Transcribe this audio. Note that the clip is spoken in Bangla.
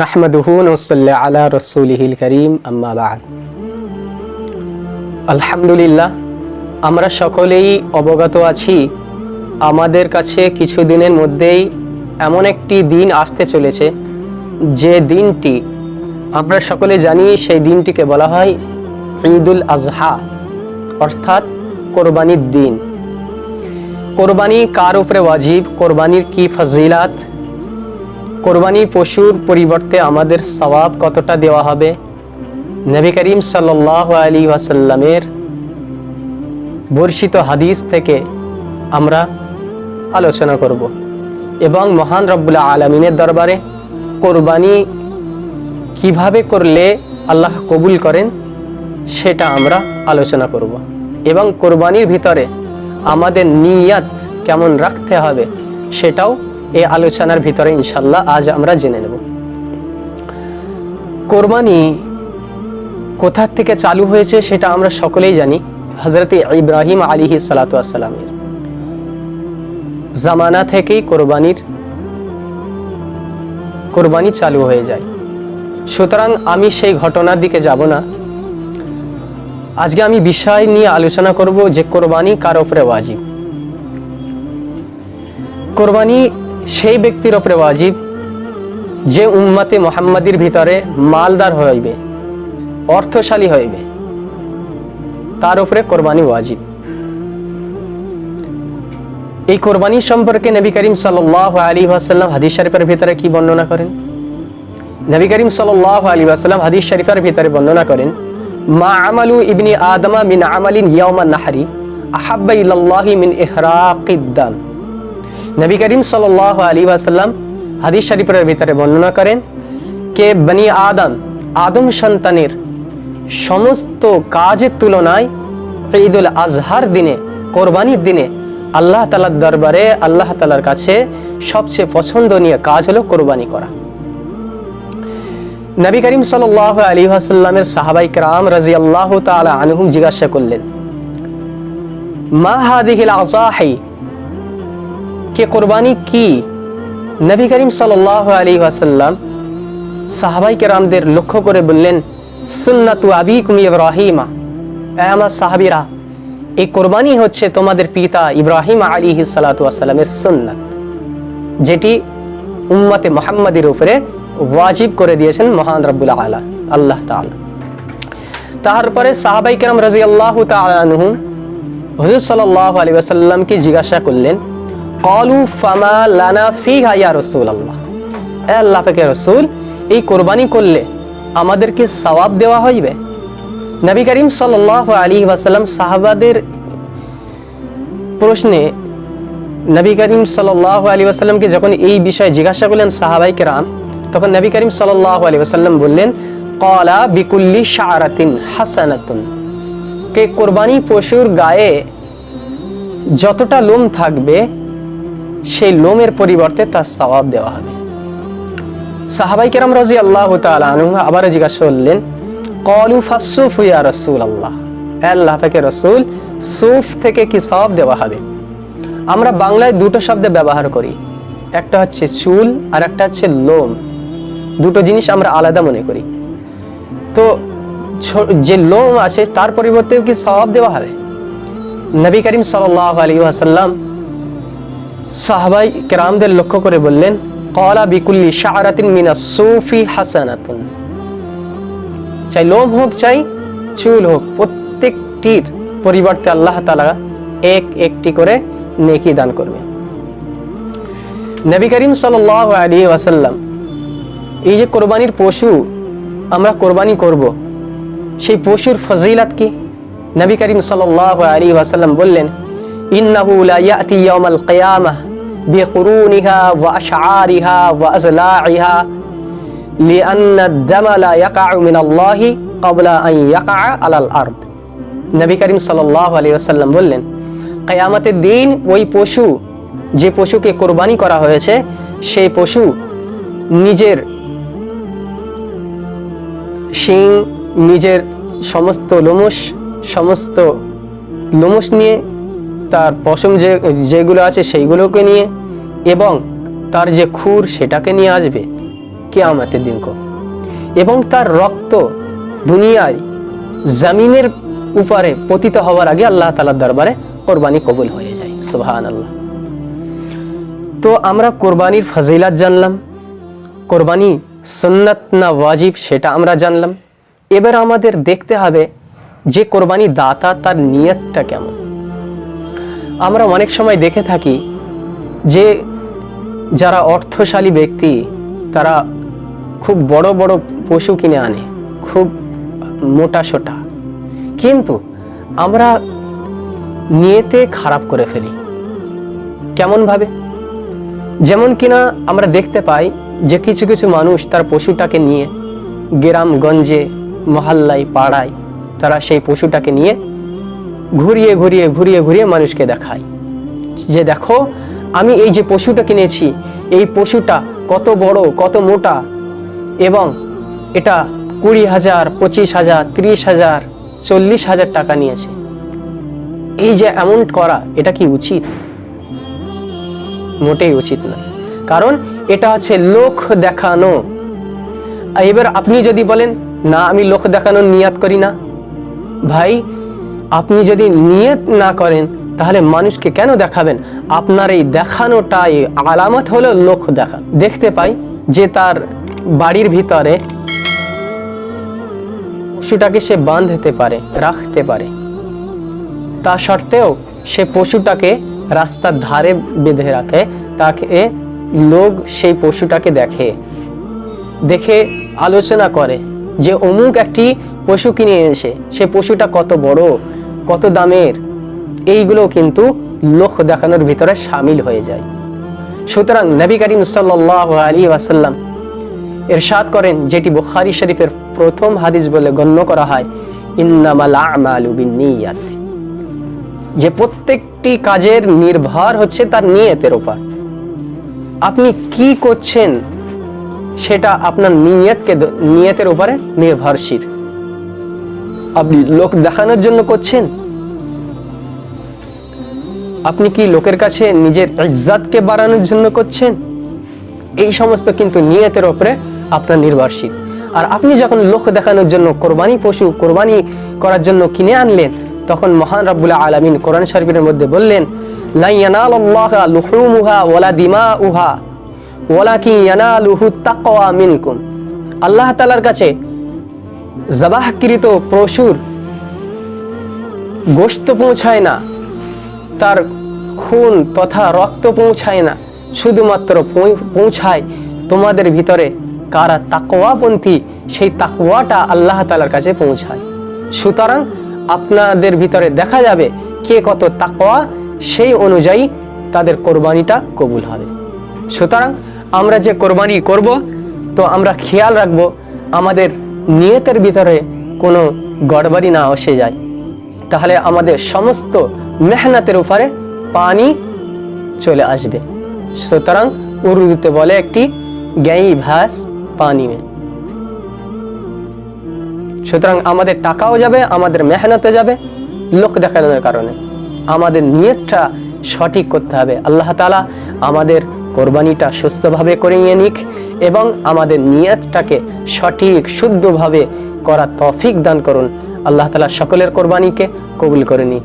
নাহমাদুহু ওয়া নুসাল্লি আলা রাসূলিহিল কারীম আম্মা বা'দ। আলহামদুলিল্লাহ, আমরা সকলেই অবগত আছি আমাদের কাছে কিছুদিনের মধ্যেই এমন একটি দিন আসতে চলেছে যে দিনটি আমরা সকলে জানি, সেই দিনটিকে বলা হয় ঈদুল আজহা, অর্থাৎ কোরবানির দিন। কোরবানি কার উপরে ওয়াজিব, কোরবানির কি ফজিলাত, কোরবানি পশুর পরিবর্তে আমাদের সওয়াব কতটা দেওয়া হবে, নবী করিম সাল্লাল্লাহু আলাইহি ওয়াসাল্লামের বর্ষিত হাদিস থেকে আমরা আলোচনা করব এবং মহান রব্বুল আলামিনের দরবারে কোরবানি কিভাবে করলে আল্লাহ কবুল করেন সেটা আমরা আলোচনা করব এবং কোরবানির ভিতরে আমাদের নিয়ত কেমন রাখতে হবে সেটাও এই আলোচনার ভিতরে ইনশাআল্লাহ আজ আমরা জেনে নেব। কোরবানি কোথা থেকে চালু হয়েছে সেটা আমরা সকলেই জানি। হযরত ইব্রাহিম আলাইহিস সালাতু ওয়াস সালামের জামানা থেকেই কোরবানি চালু হয়ে যায়। সুতরাং আমি সেই ঘটনার দিকে যাব না। আজকে আমি বিষয় নিয়ে আলোচনা করব যে কোরবানি কার উপরে ওয়াজিব। কোরবানি সেই ব্যক্তির উপরে ওয়াজিব যে উম্মতে মুহাম্মাদির ভিতরে মালদার হইবে, অর্থশালী হইবে, তার উপরে কোরবানি ওয়াজিব। এই কোরবানি সম্পর্কে নবী করিম সাল্লাল্লাহু আলাইহি ওয়াসাল্লাম হাদিস শরীফের ভিতরে কি বর্ণনা করেন? নবী করিম সাল্লাল্লাহু আলাইহি ওয়াসাল্লাম হাদিস শরীফের ভিতরে বর্ণনা করেন, মা আমালু ইবনি আদম মিন আমালিন ইয়াউমান নাহরি আহাব্বা ইলাল্লাহি মিন ইহরাকিদ দাম। নবী করিম সাল্লাল্লাহু আলাইহি ওয়াসাল্লাম হাদিস শরীফের ভিতরে বর্ণনা করেন কে বনি আদম সন্তানের সমস্ত কাজের তুলনায় ঈদুল আজহার দিনে, কোরবানির দিনে আল্লাহ তাআলার দরবারে, আল্লাহ তাআলার কাছে সবচেয়ে পছন্দনীয় কাজ হলো কোরবানি করা। নবী করিম সাল্লাল্লাহু আলাইহি ওয়াসাল্লামের সাহাবায়ে কেরাম রাদিয়াল্লাহু তাআলা আনহুম জিজ্ঞাসা করলেন, মা হাদিহিল আযাহি, কে কোরবানি কি? নবী করিম সাল্লাল্লাহু আলাইহি ওয়াসাল্লাম সাহাবায়ে কেরামদের লক্ষ্য করে বললেন, সুন্নাতু আবিকুম ইব্রাহিমা, এ আমার সাহাবীরা, এই কোরবানি হচ্ছে তোমাদের পিতা ইব্রাহিম আলাইহিস সালাতু ওয়াস সালামের সুন্নাত, যেটি উম্মতে মুহাম্মাদের উপরে ওয়াজিব করে দিয়েছেন মহান রব্বুল আলা আল্লাহ তাআলা। তারপরে সাহাবায়ে কেরাম রাদিয়াল্লাহু তাআলা আনহুম হুজুর সাল্লাল্লাহু আলাইহি ওয়াসাল্লামকে জিজ্ঞাসা করলেন, ক্বালু ফামা লানা ফিহা ইয়া রাসূলুল্লাহ, এ আল্লাহ পাকের রাসূল, এই কোরবানি করলে আমাদেরকে সওয়াব দেওয়া হইবে? নবী করিম সাল্লাল্লাহু আলাইহি ওয়াসাল্লাম সাহাবাদের প্রশ্নে নবী করিম সাল্লাল্লাহু আলাইহি ওয়াসাল্লামকে যখন এই বিষয়ে জিজ্ঞাসা করলেন সাহাবায়ে কেরাম, তখন নবী করিম সাল্লাল্লাহু আলাইহি ওয়াসাল্লাম বললেন, ক্বালা বিকুল্লি শাআরাতিন হাসানাতুন, কে কোরবানি পশুর গায়ে যতটা লোম থাকবে সেই লোমের পরিবর্তে তার সওয়াব দেওয়া হবে। সাহাবায়ে কেরাম রাদিয়াল্লাহু তাআলা আনহুম আবার জিজ্ঞাসা করলেন, ক্বালু ফাসসুফ ইয়া রাসূলুল্লাহ, হে আল্লাহ পাকের রাসূল, সুফ থেকে কি সওয়াব দেওয়া হবে? আমরা বাংলায় দুটো শব্দ ব্যবহার করি, একটা হচ্ছে চুল আর একটা হচ্ছে লোম। দুটো জিনিস আমরা আলাদা মনে করি। তো যে লোম আছে তার পরিবর্তে কি সওয়াব দেওয়া হবে? নবী করিম সাল্লাল্লাহু আলাইহি ওয়াসাল্লাম সাহাবায়ে কেরামদের লক্ষ্য করে বললেন, ক্বালা বিকুল্লি শাআরাতিন মিনাস সুফি হাসানাতুন, চাই লোম হোক চাই চুল হোক, প্রত্যেকটির পরিবর্তে আল্লাহ তাআলা একটি করে নেকি দান করবে। নবী করিম সাল্লাল্লাহু আলাইহি ওয়াসাল্লাম এই যে কোরবানির পশু আমরা কোরবানি করব, সেই পশুর ফজিলত কি? নবী করিম সাল্লাল্লাহু আলাইহি ওয়াসাল্লাম বললেন, ইন্নাহু লা ইয়াতি ইয়াউমাল কিয়ামাহ বিকুরুনিহা ওয়া আশআরিহা ওয়া আযলাইহা লিআন্না আদ-দামা লা ইয়াকাউ মিনাল্লাহি ক্বাবলা আন ইয়াকা আলাল আরদ। নবী করিম সাল্লাল্লাহু আলাইহি ওয়াসাল্লাম বললেন, কিয়ামতের দিন ওই পশু, যে পশুকে কোরবানি করা হয়েছে, সেই পশু নিজের শিং, নিজের সমস্ত লোমশ নিয়ে, তার পশম যেগুলো আছে সেইগুলোকে নিয়ে, এবং তার যে খুর সেটাকে নিয়ে আসবে, কিয়ামতের দিন কো, এবং তার রক্ত দুনিয়ায় জমিনের উপরে পতিত হওয়ার আগে আল্লাহ তাআলার দরবারে কুরবানি কবুল হয়ে যায়। সুবহানাল্লাহ। তো আমরা কুরবানির ফজিলত জানলাম, কুরবানি সুন্নাত না ওয়াজিব সেটা আমরা জানলাম। এবার আমাদের দেখতে হবে যে কুরবানি দাতা তার নিয়তটা কেমন। আমরা অনেক সময় দেখে থাকি যে যারা অর্থশালী ব্যক্তি তারা খুব বড় বড় পশু কিনে আনে, খুব মোটা সোটা, কিন্তু আমরা নিয়তে খারাপ করে ফেলি। কেমন ভাবে? যেমন কিনা আমরা দেখতে পাই যে কিছু কিছু মানুষ তার পশুটাকে নিয়ে গ্রামগঞ্জে, মহল্লায়, পাড়ায় তারা সেই পশুটাকে নিয়ে ঘুরিয়ে ঘুরিয়ে ঘুরিয়ে ঘুরিয়ে মানুষকে দেখায় যে দেখো আমি এই যে পশুটা কিনেছি, এই পশুটা কত বড়, কত মোটা, এবং এটা 20,000, 25,000, 30,000, 40,000 টাকা নিয়েছে। এই যে অ্যামাউন্ট করা, এটা কি উচিত? মোটেই উচিত না, কারণ এটা হচ্ছে লোক দেখানো। এবার আপনি যদি বলেন না আমি লোক দেখানোর নিয়ত করি না, ভাই আপনি যদি নিয়ত না করেন তাহলে মানুষকে কেন দেখাবেন? আপনার এই দেখানোটাই আলামত হলো লোক দেখা। দেখতে পাই যে তার বাড়ির ভিতরে পশুটাকে সে বাঁধতে পারে, রাখতে পারে, তা সত্ত্বেও সে পশুটাকে রাস্তার ধারে বেঁধে রাখে, তাকে লোক সেই পশুটাকে দেখে, দেখে আলোচনা করে যে অমুক একটি পশু কিনে এনেছে, সে পশুটা কত বড়, কত দামের। এইগুলো কিন্তু লোক দেখানোর ভিতরে শামিল হয়ে যায়। সুতরাং নবী করিম সাল্লাল্লাহু আলাইহি ওয়াসাল্লাম ইরশাদ করেন, যেটি বুখারী শরীফের প্রথম হাদিস বলে গণ্য করা হয়, ইন্নামাল আমালু বিন্নিয়াত, যে প্রত্যেকটি কাজের নির্ভর হচ্ছে তার নিয়তের উপর। আপনি কি করছেন সেটা আপনার নিয়তের উপরে নির্ভরশীল। আপনি লোক দেখানোর জন্য করছেন, আপনি কি লোকের কাছে নিজের ইজ্জতকে বাড়ানোর জন্য করছেন, এই সমস্ত কিন্তু নিয়তের উপরে আপনার নির্ভরশীল। আর আপনি যখন লোক দেখানোর জন্য কোরবানি পশু কোরবানি করার জন্য কিনে আনলেন, তখন মহান রব্বুল আলামিন কোরআন শরীফের মধ্যে বললেন, লা ইয়ানালাল্লাহু লুহুমুহা ওয়ালা দিমাউহা ওয়ালাকিন ইয়ানালুহু তাকওয়া মিনকুম। আল্লাহ তাআলার কাছে জবাহকৃত পশুর গোশত পৌঁছায় না, তার খুন তথা রক্ত পৌঁছায় না, শুধুমাত্র পৌঁছায় তোমাদের ভিতরে কারা তাকওয়াপন্থী, সেই তাকওয়াটা আল্লাহ তাআলার কাছে পৌঁছায়। সুতরাং আপনাদের ভিতরে দেখা যাবে কে কত তাকওয়া, সেই অনুযায়ী তাদের কোরবানিটা কবুল হবে। সুতরাং আমরা যে কোরবানি করব, তো আমরা খেয়াল রাখব আমাদের নিয়তের ভিতরে কোনো গড়বড়ি না এসে যায়, তাহলে আমাদের সমস্ত মেহনতের উপরে পানি চলে আসবে। সুতরাং উর্দুতে বলে একটি গ্যাই ভাস পানি মে। সুতরাং আমাদের টাকাও যাবে, আমাদের মেহনতে যাবে লোক দেখানোর কারণে। আমাদের নিয়তটা সঠিক করতে হবে। আল্লাহ তাআলা আমাদের কোরবানিটা সুস্থভাবে করে নিয়ে নিক এবং আমাদের নিয়তটাকে সঠিক শুদ্ধভাবে করার তৌফিক দান করুন। আল্লাহ তাআলা সকলের কোরবানিকে কবুল করে নিক।